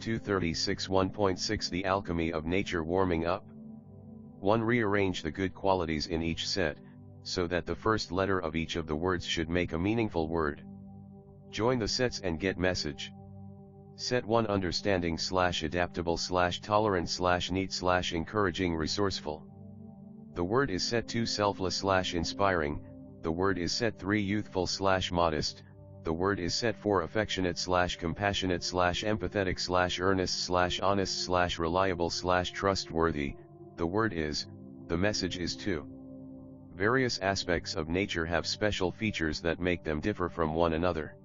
236 1.6 The Alchemy of Nature Warming Up. 1. Rearrange the good qualities in each set, so that the first letter of each of the words should make a meaningful word. Join the sets and get message. Set 1 Understanding / adaptable / tolerant / neat / encouraging resourceful. The word is set 2 Selfless / inspiring, the word is set 3 Youthful / modest, the word is set 4 Affectionate / compassionate / empathetic / earnest / honest / reliable / trustworthy, the word is, the message is 2. Various aspects of nature have special features that make them differ from one another.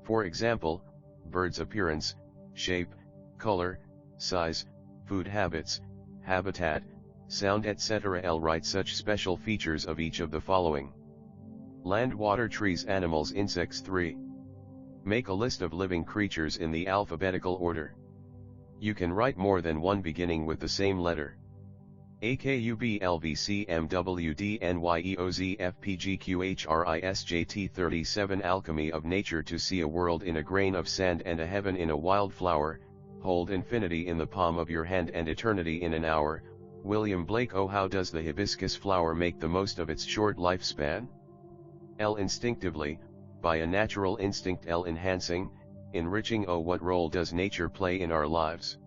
For example, birds' appearance, shape, color, size, food habits, habitat, sound etc. L. Write such special features of each of the following: land, water, trees, animals, insects. 3. Make a list of living creatures in the alphabetical order. You can write more than one beginning with the same letter. A K U B L V C M W D N Y E O Z F P G Q H R I S J T 37 Alchemy of Nature. To see a world in a grain of sand and a heaven in a wild flower, hold infinity in the palm of your hand and eternity in an hour. William Blake. Oh, how does the hibiscus flower make the most of its short lifespan? L. Instinctively, by a natural instinct. L. Enhancing, enriching. Oh, what role does nature play in our lives?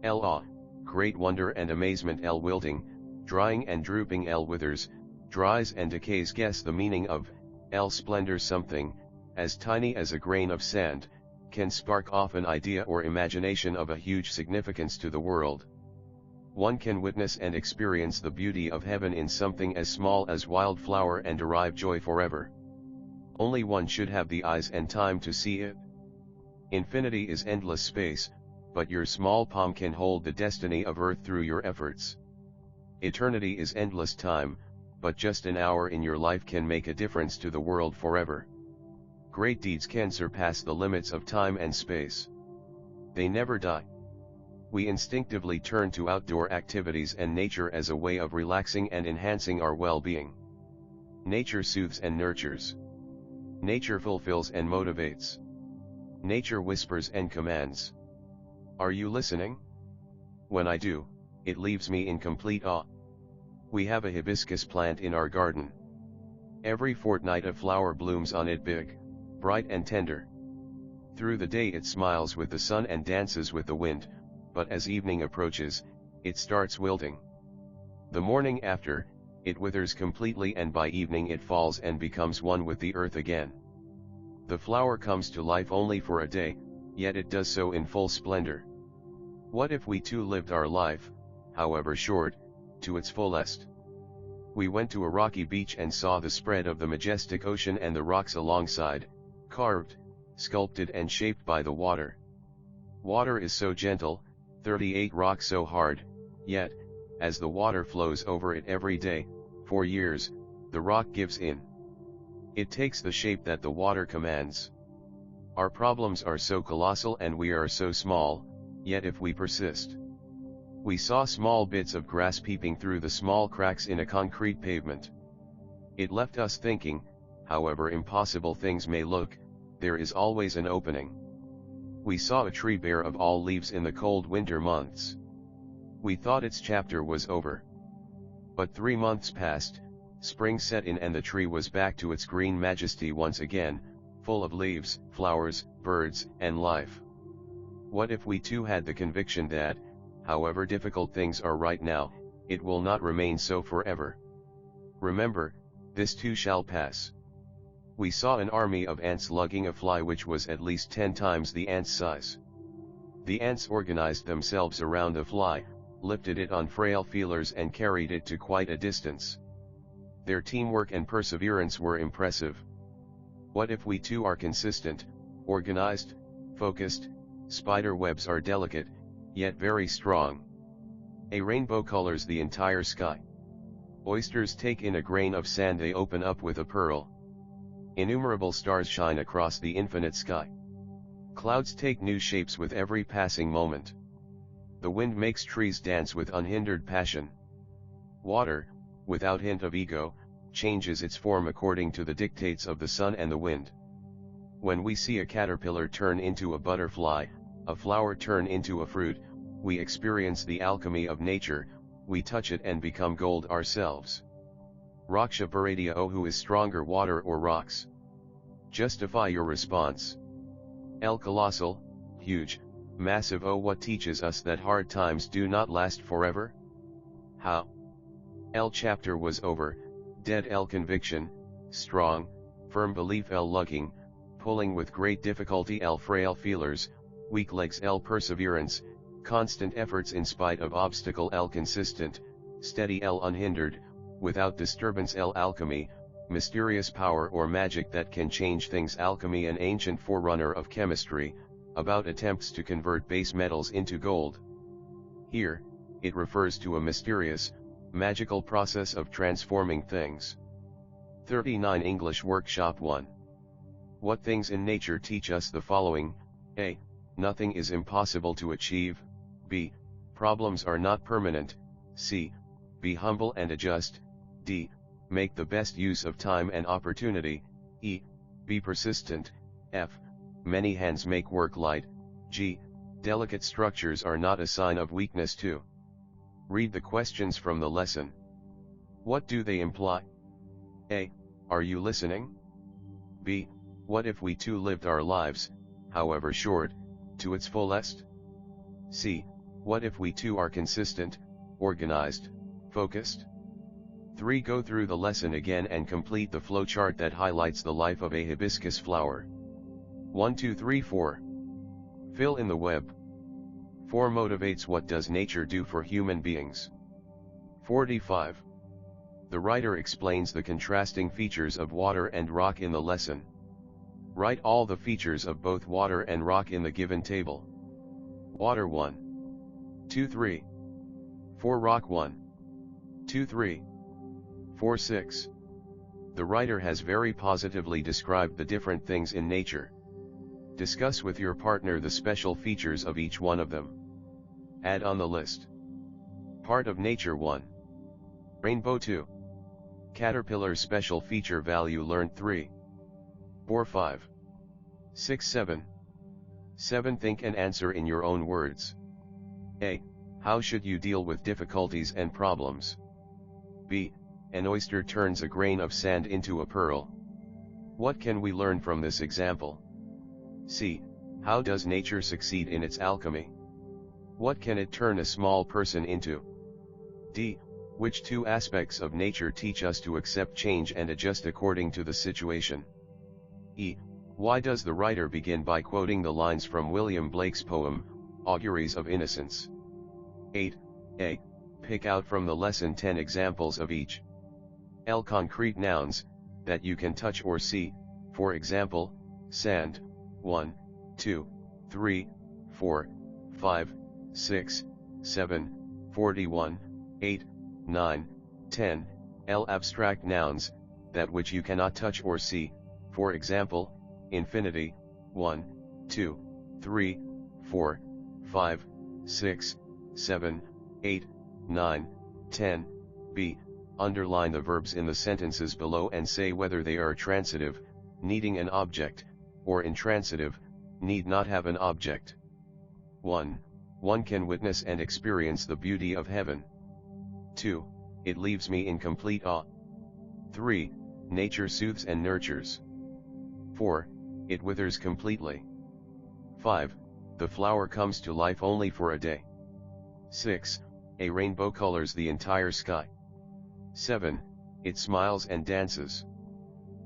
L. Awe, great wonder and amazement. L. Wilting, drying and drooping. L. Withers, dries and decays. Guess the meaning of L. Splendor. Something, as tiny as a grain of sand, can spark off an idea or imagination of a huge significance to the world. One can witness and experience the beauty of heaven in something as small as wildflower and derive joy forever. Only one should have the eyes and time to see it. Infinity is endless space, but your small palm can hold the destiny of earth through your efforts. Eternity is endless time, but just an hour in your life can make a difference to the world forever. Great deeds can surpass the limits of time and space. They never die. We instinctively turn to outdoor activities and nature as a way of relaxing and enhancing our well-being. Nature soothes and nurtures. Nature fulfills and motivates. Nature whispers and commands. Are you listening? When I do, it leaves me in complete awe. We have a hibiscus plant in our garden. Every fortnight a flower blooms on it, big, bright and tender. Through the day it smiles with the sun and dances with the wind, but as evening approaches, it starts wilting. The morning after, it withers completely, and by evening it falls and becomes one with the earth again. The flower comes to life only for a day, yet it does so in full splendor. What if we too lived our life, however short, to its fullest? We went to a rocky beach and saw the spread of the majestic ocean and the rocks alongside, carved, sculpted and shaped by the water. Water is so gentle, 38 rocks so hard, yet, as the water flows over it every day, for years, the rock gives in. It takes the shape that the water commands. Our problems are so colossal and we are so small, yet if we persist. We saw small bits of grass peeping through the small cracks in a concrete pavement. It left us thinking, however impossible things may look, there is always an opening. We saw a tree bare of all leaves in the cold winter months. We thought its chapter was over. But 3 months passed, spring set in and the tree was back to its green majesty once again, full of leaves, flowers, birds, and life. What if we too had the conviction that, however difficult things are right now, it will not remain so forever? Remember, this too shall pass. We saw an army of ants lugging a fly which was at least 10 times the ant's size. The ants organized themselves around the fly, lifted it on frail feelers and carried it to quite a distance. Their teamwork and perseverance were impressive. What if we too are consistent, organized, focused? Spider webs are delicate, yet very strong. A rainbow colors the entire sky. Oysters take in a grain of sand, they open up with a pearl. Innumerable stars shine across the infinite sky. Clouds take new shapes with every passing moment. The wind makes trees dance with unhindered passion. Water, without hint of ego, changes its form according to the dictates of the sun and the wind. When we see a caterpillar turn into a butterfly, a flower turn into a fruit, we experience the alchemy of nature, we touch it and become gold ourselves. Raksha Paradia, oh, who is stronger, water or rocks? Justify your response. L, colossal, huge, massive, oh, what teaches us that hard times do not last forever? How? L, chapter was over, dead. L, conviction, strong, firm belief. L, lugging, pulling with great difficulty. L, frail feelers, weak legs. L, perseverance, constant efforts in spite of obstacle. L, consistent, steady. L, unhindered, without disturbance. L, alchemy, mysterious power or magic that can change things. Alchemy, an ancient forerunner of chemistry, about attempts to convert base metals into gold. Here, it refers to a mysterious, magical process of transforming things. 39 English Workshop 1. What things in nature teach us the following? A. Nothing is impossible to achieve. B. Problems are not permanent. C. Be humble and adjust. D. Make the best use of time and opportunity. E. Be persistent. F. Many hands make work light. G. Delicate structures are not a sign of weakness too. Read the questions from the lesson. What do they imply? A. Are you listening? B. What if we too lived our lives, however short, to its fullest? C. What if we too are consistent, organized, focused? 3. Go through the lesson again and complete the flowchart that highlights the life of a hibiscus flower. 1, 2, 3, 4. Fill in the web. 4. Motivates. What does nature do for human beings? 45. The writer explains the contrasting features of water and rock in the lesson. Write all the features of both water and rock in the given table. Water 1, 2, 3, 4. Rock 1, 2, 3, 4, 6. The writer has very positively described the different things in nature. Discuss with your partner the special features of each one of them. Add on the list. Part of nature 1. Rainbow 2. Caterpillar special feature value learned 3. 4, 5, 6, 7. 7. Think and answer in your own words. A. How should you deal with difficulties and problems? B. An oyster turns a grain of sand into a pearl. What can we learn from this example? C. How does nature succeed in its alchemy? What can it turn a small person into? D. Which two aspects of nature teach us to accept change and adjust according to the situation? E. Why does the writer begin by quoting the lines from William Blake's poem, Auguries of Innocence? 8. A. Pick out from the lesson 10 examples of each. L. Concrete nouns, that you can touch or see, for example, sand, 1, 2, 3, 4, 5, 6, 7, 41, 8, 9, 10. L. Abstract nouns, that which you cannot touch or see, for example, infinity, 1, 2, 3, 4, 5, 6, 7, 8, 9, 10. B. Underline the verbs in the sentences below and say whether they are transitive, needing an object, or intransitive, need not have an object. 1. One can witness and experience the beauty of heaven. 2. It leaves me in complete awe. 3. Nature soothes and nurtures. 4. It withers completely. 5. The flower comes to life only for a day. 6. A rainbow colors the entire sky. 7. It smiles and dances.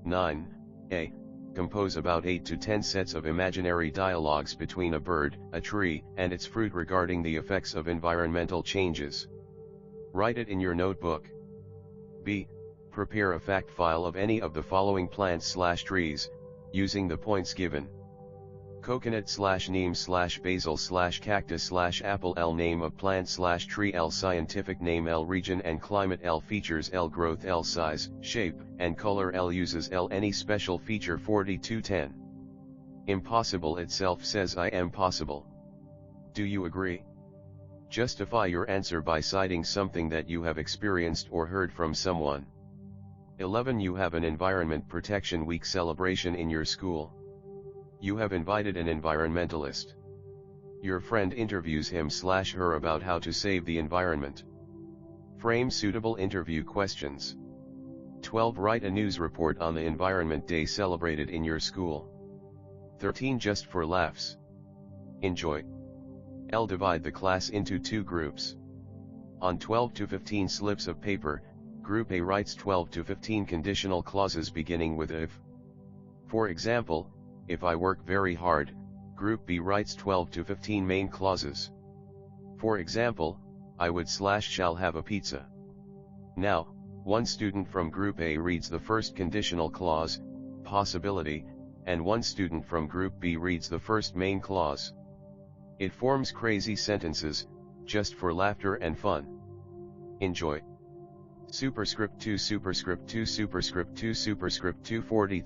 9. A. Compose about 8 to 10 sets of imaginary dialogues between a bird, a tree, and its fruit regarding the effects of environmental changes. Write it in your notebook. B. Prepare a fact file of any of the following plants/trees, using the points given. Coconut/neem/basil/cactus/apple. L. Name of plant/tree. L. Scientific name. L. Region and climate. L. Features. L. Growth. L. Size, shape, and color. L. Uses. L. Any special feature. 4210. Impossible itself says I am possible. Do you agree? Justify your answer by citing something that you have experienced or heard from someone. 11. You have an Environment Protection Week celebration in your school. You have invited an environmentalist. Your friend interviews him/her about how to save the environment. Frame suitable interview questions. 12. Write a news report on the Environment Day celebrated in your school. 13. Just for laughs. Enjoy. L. Divide the class into 2 groups. On 12 to 15 slips of paper, Group A writes 12 to 15 conditional clauses beginning with if. For example, if I work very hard, Group B writes 12 to 15 main clauses. For example, I would/shall have a pizza. Now, one student from Group A reads the first conditional clause, possibility, and one student from Group B reads the first main clause. It forms crazy sentences, just for laughter and fun. Enjoy. Superscript 2 Superscript 2 Superscript 2 Superscript 243